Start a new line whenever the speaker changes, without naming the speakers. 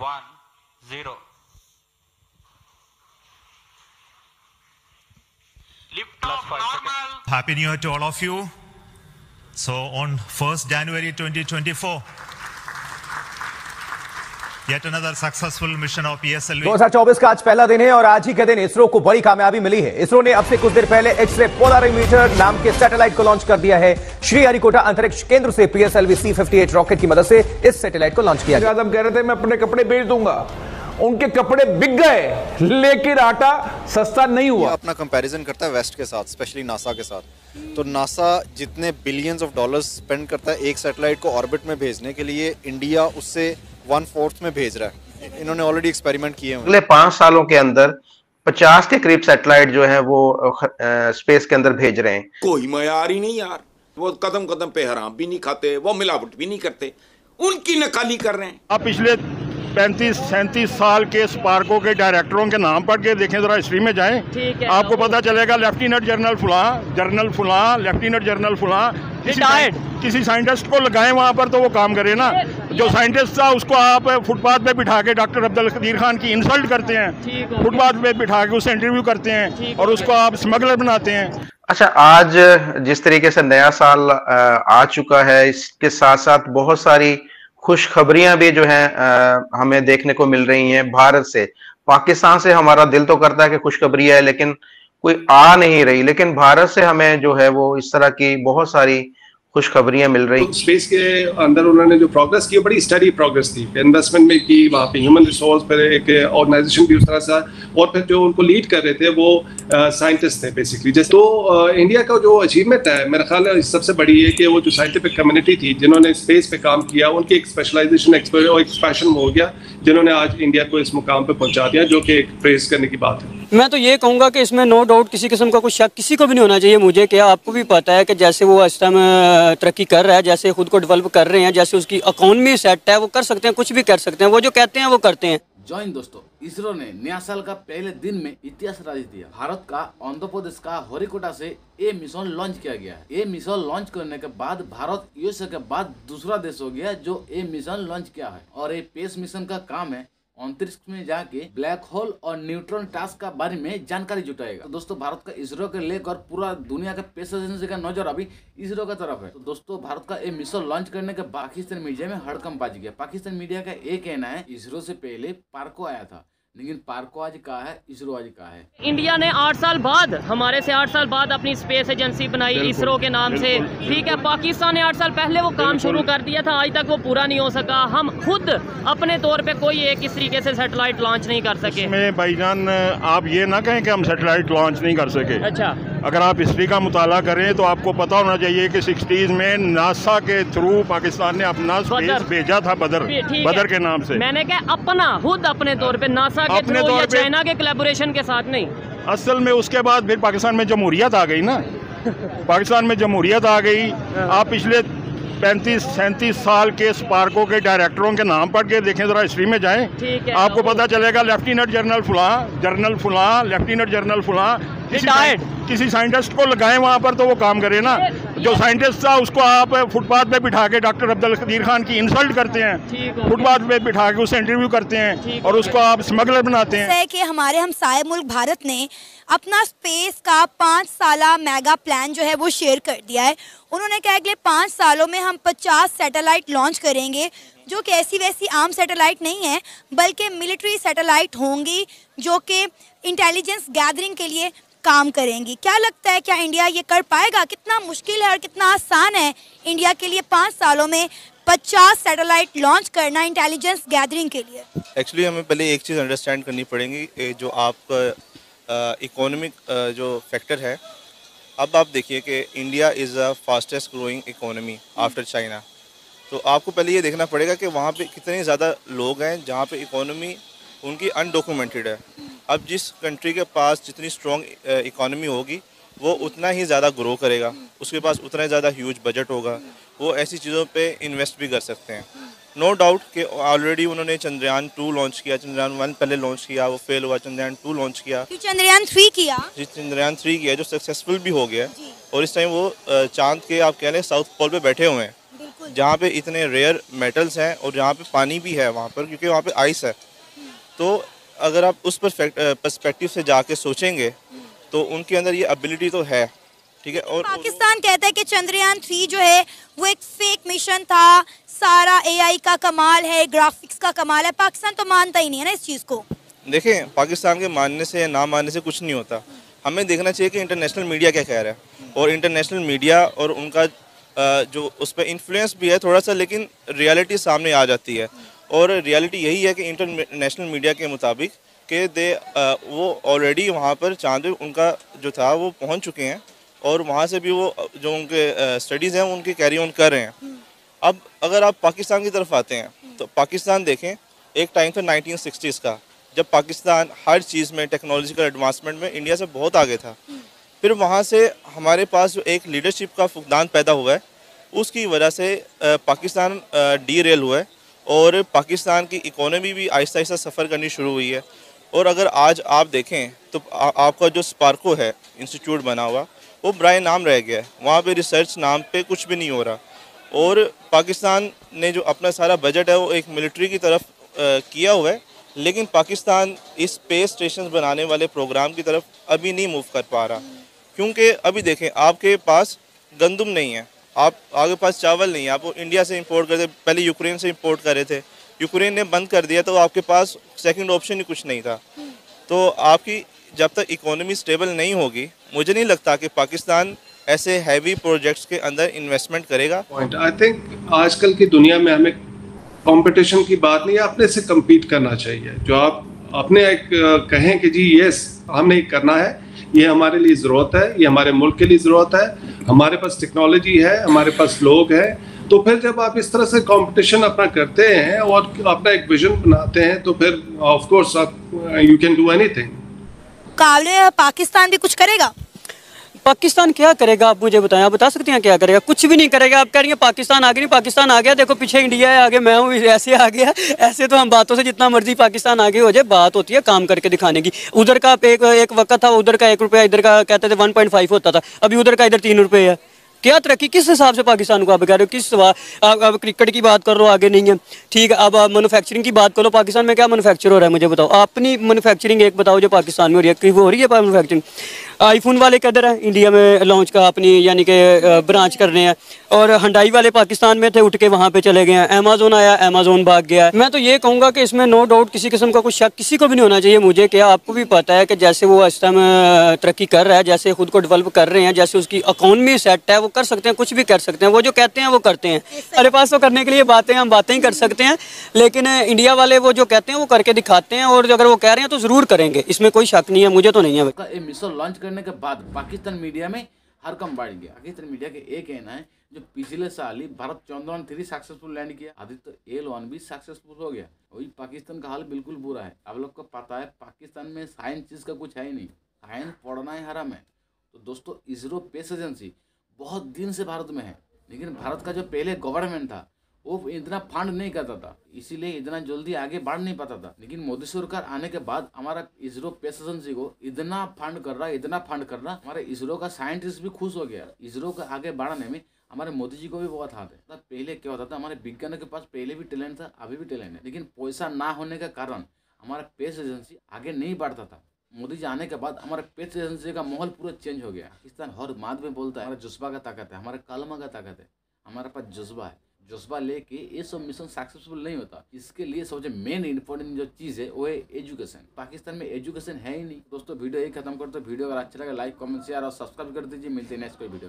0. Lift off normal.
Happy New Year to all of you. So on 1st January 2024, yet another successful mission of PSLV.
2024 का आज पहला दिन है और आज ही के दिन इसरो को बड़ी कामयाबी मिली है। इसरो ने अब से कुछ देर पहले एक्स-रे पोलरिमीटर नाम के सैटेलाइट को लॉन्च कर दिया है। श्रीहरिकोटा अंतरिक्ष केंद्र से PSLV C-58 रॉकेट की मदद से इस सैटेलाइट को लॉन्च किया गया।
आदम कह रहे थे मैं अपने कपड़े बेच दूंगा, उनके कपड़े बिक गए लेकिन आटा सस्ता नहीं हुआ।
अपना कंपैरिजन करता है वेस्ट के साथ, स्पेशली नासा के साथ। तो नासा जितने बिलियंस ऑफ डॉलर्स स्पेंड करता है एक सैटेलाइट को ऑर्बिट में भेजने के लिए, इंडिया उससे 1/4 में भेज रहा है। इन्होंने ऑलरेडी एक्सपेरिमेंट किए हैं।
अगले 5 सालों के अंदर 50 के करीब सैटेलाइट जो है वो स्पेस के अंदर भेज रहे हैं।
कोई मयार ही नहीं यार, वो कदम कदम पे हराम भी नहीं खाते, वो मिलावट भी नहीं करते, उनकी नकाली कर रहे हैं।
आप पिछले 35-37 साल के स्पार्को के डायरेक्टरों के नाम पढ़ के देखें, जरा हिस्ट्री में जाएं, आपको पता चलेगा लेफ्टिनेंट जनरल फुला, लेफ्टिनेंट जनरल फुला। किसी साइंटिस्ट को लगाएं वहां पर तो वो काम करे ना। जो साइंटिस्ट था उसको आप फुटपाथ पे बिठा के डॉक्टर अब्दुल कदीर खान की इंसल्ट करते हैं, फुटपाथ पे बिठा के उससे इंटरव्यू करते हैं और उसको आप स्मगलर बनाते हैं।
अच्छा, आज जिस तरीके से नया साल आ चुका है, इसके साथ साथ बहुत सारी खुशखबरियां भी जो हैं हमें देखने को मिल रही हैं भारत से। पाकिस्तान से हमारा दिल तो करता है कि खुशखबरी है लेकिन कोई आ नहीं रही, लेकिन भारत से हमें जो है वो इस तरह की बहुत सारी खुशखबरियां मिल रही।
तो स्पेस के अंदर उन्होंने जो प्रोग्रेस की बड़ी स्टडी प्रोग्रेस थी, इन्वेस्टमेंट में की, वहाँ पे ह्यूमन रिसोर्स पर एक ऑर्गेनाइजेशन भी उस तरह से, और फिर जो उनको लीड कर रहे थे वो साइंटिस्ट थे बेसिकली। जैसे तो इंडिया का जो अचीवमेंट है मेरा ख्याल है सबसे बड़ी है कि वो जो साइंटिफिक कम्युनिटी थी जिन्होंने स्पेस पे काम किया, उनकी एक स्पेशलाइजेशन एक्सपेंशन हो गया, जिन्होंने आज इंडिया को इस मुकाम पे पहुंचा दिया, जो कि एक प्रेज करने की बात है।
मैं तो ये कहूँगा कि इसमें नो डाउट किसी किस्म का कुछ शक किसी को भी नहीं होना चाहिए। मुझे क्या, आपको भी पता है कि जैसे वो इस टाइम तरक्की कर रहा है, जैसे खुद को डेवलप कर रहे हैं, जैसे उसकी इकोनॉमी सेट है, वो कर सकते हैं, कुछ भी कर सकते हैं, वो जो कहते हैं वो करते हैं।
जॉइन दोस्तों, इसरो ने नया साल का पहले दिन में इतिहास रच दिया। भारत का आंध्र प्रदेश का हरिकोटा से ये मिशन लॉन्च किया गया है। ये मिशन लॉन्च करने के बाद भारत यूएसए के बाद दूसरा देश हो गया जो ये मिशन लॉन्च किया है। और ये स्पेस मिशन का काम है अंतरिक्ष में जाके ब्लैक होल और न्यूट्रॉन टास्क का बारे में जानकारी जुटाएगा। तो दोस्तों, भारत का इसरो के लेकर पूरा दुनिया के स्पेस एजेंसी का नजर अभी इसरो का तरफ है। तो दोस्तों, भारत का ये मिशन लॉन्च करने के पाकिस्तान मीडिया में हड़कंप मच गया। पाकिस्तान मीडिया का ये कहना है इसरो से पहले पार्को आया था, लेकिन पार्को आज कहा है, इसरो आज कहा है।
इंडिया ने 8 साल बाद, हमारे से 8 साल बाद अपनी स्पेस एजेंसी बनाई इसरो के नाम से। ठीक है, पाकिस्तान ने 8 साल पहले वो काम शुरू कर दिया था, आज तक वो पूरा नहीं हो सका। हम खुद अपने तौर पे कोई एक इस तरीके से सैटेलाइट लॉन्च नहीं कर सके।
इसमें भाईजान आप ये ना कहें कि हम सैटेलाइट लॉन्च नहीं कर सके।
अच्छा,
अगर आप हिस्ट्री का मुताला करें तो आपको पता होना चाहिए कि 60s में नासा के थ्रू पाकिस्तान ने अपना स्पेस भेजा था, बदर के नाम से।
मैंने कहा अपना खुद अपने तौर पे, नासा के थ्रू या चाइना के कोलैबोरेशन के साथ नहीं।
असल में उसके बाद फिर पाकिस्तान में जमहूरियत आ गई ना। पाकिस्तान में जमहूरियत आ गई। आप पिछले 35-37 साल के स्पार्को के डायरेक्टरों के नाम पढ़ के देखें, जरा हिस्ट्री में जाएं, आपको पता चलेगा लेफ्टिनेंट जनरल फुला, लेफ्टिनेंट जनरल फुला। किसी साइंटिस्ट को लगाएं वहां पर तो वो काम करे ना। जो साइंटिस्ट था उसको आप फुटपाथ पे बिठा के डॉक्टर अब्दुल कदीर खान की इंसल्ट करते हैं, फुटपाथ पे बिठा के उससे इंटरव्यू करते हैं और उसको आप स्मगलर बनाते हैं।
कि हमारे हमसाये मुल्क भारत ने अपना स्पेस का 5 साला मेगा प्लान जो है वो शेयर कर दिया है। उन्होंने कहा कि 5 सालों में हम 50 सैटेलाइट लॉन्च करेंगे, जो कि ऐसी वैसी आम सैटेलाइट नहीं है, बल्कि मिलिट्री सैटेलाइट होंगी जो कि इंटेलिजेंस गैदरिंग के लिए काम करेंगी। क्या लगता है, क्या इंडिया ये कर पाएगा? कितना मुश्किल है और कितना आसान है इंडिया के लिए 5 सालों में 50 सैटेलाइट लॉन्च करना इंटेलिजेंस गैदरिंग के लिए?
एक्चुअली हमें पहले एक चीज़ अंडरस्टैंड करनी पड़ेगी, जो आपका इकोनॉमिक जो फैक्टर है। अब आप देखिए कि India is the fastest growing economy after China. तो आपको पहले ये देखना पड़ेगा कि वहाँ पे कितने ज़्यादा लोग हैं जहाँ पे इकोनॉमी उनकी अनडॉक्यूमेंटेड है। अब जिस कंट्री के पास जितनी स्ट्रॉन्ग इकोनॉमी होगी वो उतना ही ज़्यादा ग्रो करेगा, उसके पास उतना ही ज़्यादा ह्यूज बजट होगा, वो ऐसी चीज़ों पे इन्वेस्ट भी कर सकते हैं। नो डाउट कि ऑलरेडी उन्होंने चंद्रयान 2 लॉन्च किया, चंद्रयान 1 पहले लॉन्च किया, वो फेल हुआ, चंद्रयान 2 लॉन्च किया,
चंद्रयान 3 किया
जी, चंद्रयान 3 किया जो सक्सेसफुल भी हो गया। और इस टाइम वो चांद के आप कह लें साउथ पोल पे बैठे हुए हैं। जहाँ पे इतने रेयर मेटल्स हैं और जहाँ पे पानी भी है वहाँ पर, क्योंकि वहाँ पे आइस है। तो अगर आप उस पर्सपेक्टिव से जाके सोचेंगे तो उनके अंदर ये एबिलिटी तो है, ठीक है। और
पाकिस्तान कहता है कि चंद्रयान 3 जो है वो एक फेक मिशन था, सारा AI का कमाल है, ग्राफिक्स का कमाल है। पाकिस्तान तो मानता ही नहीं है ना इस चीज़ को।
देखें, पाकिस्तान के मानने से या ना मानने से कुछ नहीं होता। हमें देखना चाहिए कि इंटरनेशनल मीडिया क्या कह रहा है, और इंटरनेशनल मीडिया और उनका जो उस पर इन्फ्लुएंस भी है थोड़ा सा, लेकिन रियलिटी सामने आ जाती है। और रियलिटी यही है कि इंटरनेशनल मीडिया के मुताबिक कि वो ऑलरेडी वहाँ पर चांद पे उनका जो था वो पहुँच चुके हैं, और वहाँ से भी वो जो उनके स्टडीज़ हैं उनके कैरी ऑन कर रहे हैं। अब अगर आप पाकिस्तान की तरफ आते हैं तो पाकिस्तान देखें, एक टाइम था 1960s का, जब पाकिस्तान हर चीज़ में टेक्नोलॉजिकल एडवांसमेंट में इंडिया से बहुत आगे था। फिर वहाँ से हमारे पास जो एक लीडरशिप का फुकदान पैदा हुआ है, उसकी वजह से पाकिस्तान डीरेल हुआ है, और पाकिस्तान की इकोनॉमी भी आहिस्ता आहिस्ता सफ़र करनी शुरू हुई है। और अगर आज आप देखें तो आपका जो स्पार्को है इंस्टीट्यूट बना हुआ, वो बराए नाम रह गया है। वहाँ पे रिसर्च नाम पे कुछ भी नहीं हो रहा, और पाकिस्तान ने जो अपना सारा बजट है वो एक मिलिट्री की तरफ किया हुआ है, लेकिन पाकिस्तान इस स्पेस स्टेशन बनाने वाले प्रोग्राम की तरफ अभी नहीं मूव कर पा रहा। क्योंकि अभी देखें, आपके पास गंदम नहीं है, आपके पास चावल नहीं है, आप इंडिया से इंपोर्ट करते, पहले यूक्रेन से इंपोर्ट कर रहे थे, यूक्रेन ने बंद कर दिया तो आपके पास सेकंड ऑप्शन ही कुछ नहीं था। तो आपकी जब तक इकोनॉमी स्टेबल नहीं होगी, मुझे नहीं लगता कि पाकिस्तान ऐसे हैवी प्रोजेक्ट्स के अंदर इन्वेस्टमेंट करेगा।
आई थिंक आजकल की दुनिया में हमें कंपटीशन की बात नहीं है, अपने से compete करना चाहिए। जो आप अपने एक कहें कि जी यस हमने करना है, ये हमारे लिए ज़रूरत है, ये हमारे मुल्क के लिए ज़रूरत है, हमारे पास टेक्नोलॉजी है, हमारे पास लोग हैं, तो फिर जब आप इस तरह से कंपटीशन अपना करते हैं और अपना एक विजन बनाते हैं तो फिर ऑफ कोर्स आप यू कैन डू एनीथिंग।
मुकाबले पाकिस्तान भी कुछ करेगा?
पाकिस्तान क्या करेगा आप मुझे बताएं, आप बता सकते हैं क्या करेगा? कुछ भी नहीं करेगा। आप कह रही हैं पाकिस्तान आगे, नहीं पाकिस्तान आ गया, देखो पीछे इंडिया है, आगे मैं हूँ, ऐसे आ गया। ऐसे तो हम बातों से जितना मर्जी पाकिस्तान आगे हो जाए, बात होती है काम करके दिखाने की। उधर का एक वक्त था, उधर का 1 रुपया, इधर का कहते थे 1.5 होता था, अभी उधर का इधर 3 रुपये है। क्या तरक्की, किस हिसाब से पाकिस्तान को आप कह रहे हो? किस अब क्रिकेट की बात कर लो, आगे नहीं है, ठीक है। अब मैन्युफैक्चरिंग की बात करो, पाकिस्तान में क्या मैन्युफैक्चर हो रहा है मुझे बताओ? अपनी मैन्युफैक्चरिंग एक बताओ जो पाकिस्तान में हो रही है, कि वो हो रही है मैन्युफैक्चरिंग? आईफोन वाले किधर है? इंडिया में लॉन्च का अपनी यानी कि ब्रांच कर रहे हैं, और हंडाई वाले पाकिस्तान में थे, उठ के वहाँ पे चले गए हैं। अमेजोन आया, अमेजोन भाग गया। मैं तो ये कहूँगा कि इसमें नो डाउट किसी किस्म का कुछ शक किसी को भी नहीं होना चाहिए। मुझे क्या, आपको भी पता है कि जैसे वो इस टाइम तरक्की कर रहा है, जैसे खुद को डेवलप कर रहे हैं, जैसे उसकी इकोनॉमी सेट है, वो कर सकते हैं, कुछ भी कर सकते हैं। वो जो कहते हैं वो करते हैं। हमारे पास तो करने के लिए बातें, हम बातें ही कर सकते हैं, लेकिन इंडिया वाले वो जो कहते हैं वो करके दिखाते हैं, और अगर वो कह रहे हैं तो जरूर करेंगे, इसमें कोई शक नहीं है, मुझे तो नहीं है।
मिसाइल लॉन्च करने के बाद पाकिस्तान मीडिया में हरकम बढ़ गया। पाकिस्तान मीडिया के एक कहना है जो पिछले साल ही भारत चंद्रयान 3 सक्सेसफुल लैंड किया, आदित्य L1 भी सक्सेसफुल हो गया। वही पाकिस्तान का हाल बिल्कुल बुरा है। आप लोग को पता है पाकिस्तान में साइंस चीज का कुछ है ही नहीं, साइंस पढ़ना ही हराम है। तो दोस्तों, इसरो स्पेस एजेंसी बहुत दिन से भारत में है, लेकिन भारत का जो पहले गवर्नमेंट था वो इतना फंड नहीं करता था, इसीलिए इतना जल्दी आगे बढ़ नहीं पाता था। लेकिन मोदी सरकार आने के बाद हमारा इसरो स्पेस एजेंसी को इतना फंड कर रहा, हमारे इसरो का साइंटिस्ट भी खुश हो गया। इसरो का आगे बढ़ाने में हमारे मोदी जी को भी बहुत हाथ है। पहले क्या होता था, हमारे विज्ञान के पास पहले भी टैलेंट था, अभी भी टैलेंट है, लेकिन पैसा ना होने के कारण हमारा स्पेस एजेंसी आगे नहीं बढ़ता था। मोदी जी आने के बाद हमारे स्पेस एजेंसी का माहौल पूरा चेंज हो गया। पाकिस्तान हर बात में बोलता है हमारा जज्बा का ताकत है, हमारे कलमा का ताकत है, हमारे पास जज्बा है। जज्बा लेके ये सब मिशन सक्सेसफुल नहीं होता। इसके लिए सबसे मेन इंपॉर्टेंट जो चीज़ है वो है एजुकेशन। पाकिस्तान में एजुकेशन है ही नहीं। दोस्तों, वीडियो यही खत्म करते। वीडियो अगर अच्छा लगे लाइक कमेंट शेयर और सब्सक्राइब कर दीजिए। मिलते हैं नेक्स्ट कोई वीडियो।